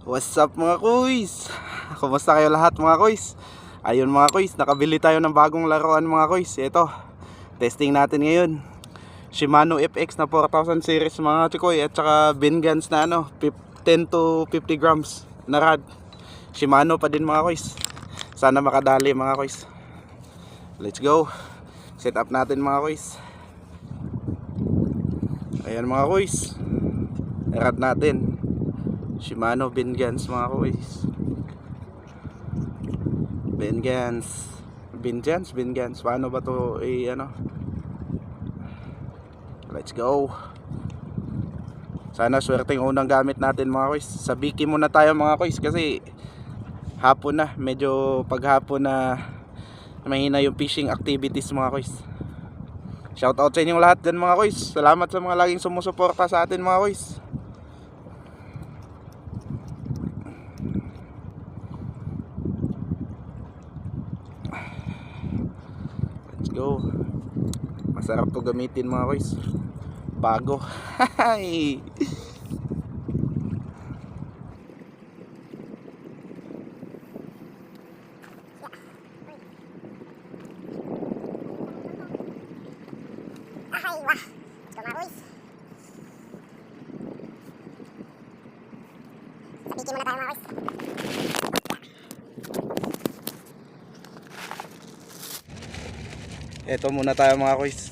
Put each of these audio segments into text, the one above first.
What's up mga kuys? Kumusta kayo lahat mga kuys? Ayun mga kuys, nakabili tayo ng bagong laruan mga kuys. Ito, testing natin ngayon. Shimano FX na 4000 series mga chikoy. At saka Bengans na 10 to 50 grams na rod. Shimano pa din mga kuys. Sana makadali mga kuys. Let's go. Set up natin mga kuys. Ayan mga kuys, rod natin Shimano Bengans mga kuys. Bengans. Paano ba to Let's go. Sana swerteng unang gamit natin mga kuys. Sa biki muna tayo mga kuys kasi hapon na, medyo paghapon na mahina yung fishing activities mga kuys. Shout out sa inyong lahat dyan mga kuys. Salamat sa mga laging sumusuporta sa atin mga kuys. Let's go. Masarap to gamitin mga kuys. Bago. Sabihin muna tayo mga boys. Ito muna tayo mga kuys.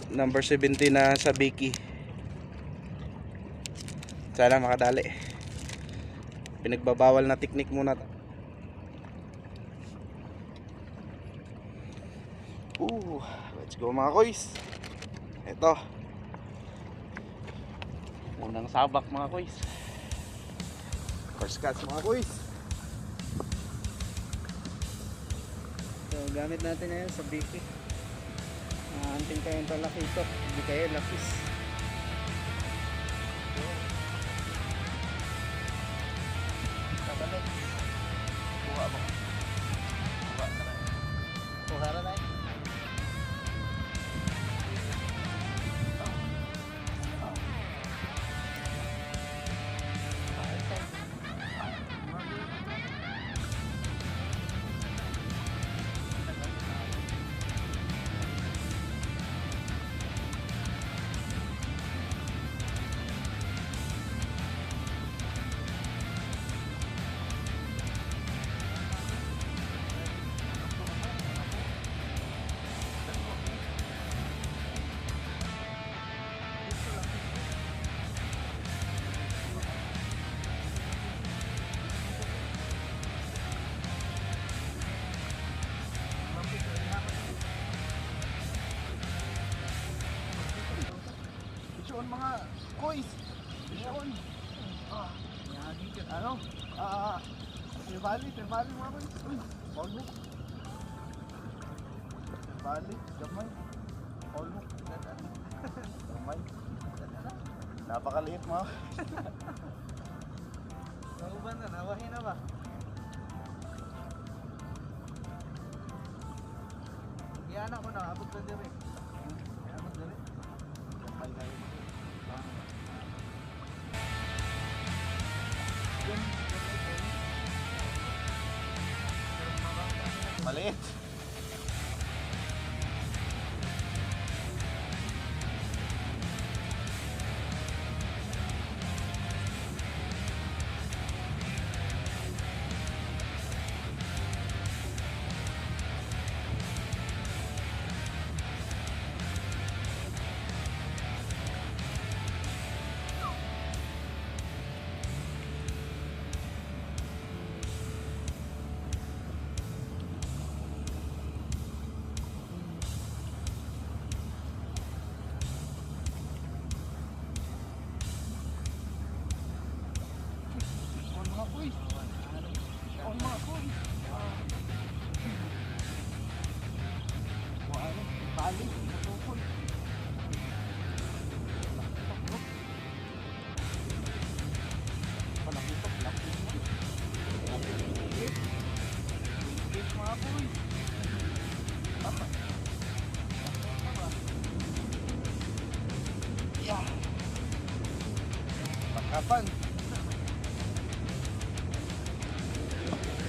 Number 17 na sa biki. Sana makadali. Pinagbabawal na technique muna. Let's go mga kuys. Ito. Unang sabak mga kuys. First catch mga kuys. So gamit natin ngayon sa biki. Anting kayo yung talaki ito. Hindi kayo lakis. Kabalik. Kuha mo. Kuha na na. Mga kuys. Yun. Terbalik mga kuys. Polmuk. Terbalik, gamay. Polmuk. Gamay. Napakaliit mo. Nauban na, nawahin na ba? Iyan ako na, abot na dire. Abot dire. Gamay kayo. Maliit.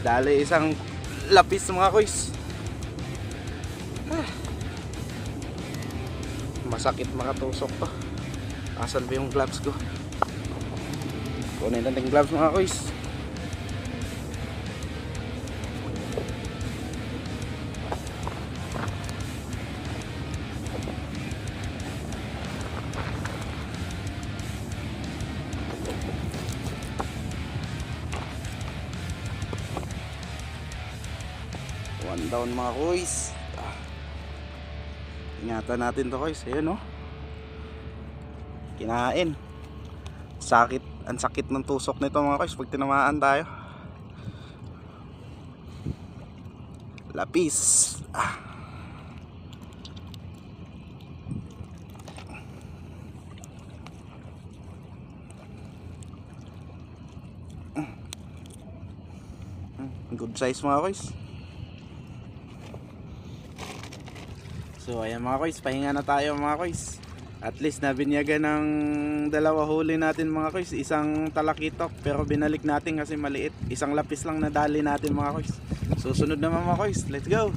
Dali isang lapis mga koys. Masakit makatusok to. Asan ba yung gloves ko? Kunin natin yung gloves mga koys. One down mga koys. Ingatan natin to koys. Ayun oh. Kinain. Sakit. Ang sakit ng tusok nito mga koys pag tinamaan tayo. Lapis. Good size mga koys. So ayan mga koys, pahinga na tayo mga koys. At least nabinyagan ng dalawa huli natin mga koys. Isang talakitok pero binalik natin kasi maliit. Isang lapis lang nadali natin mga koys. Susunod naman mga koys, let's go!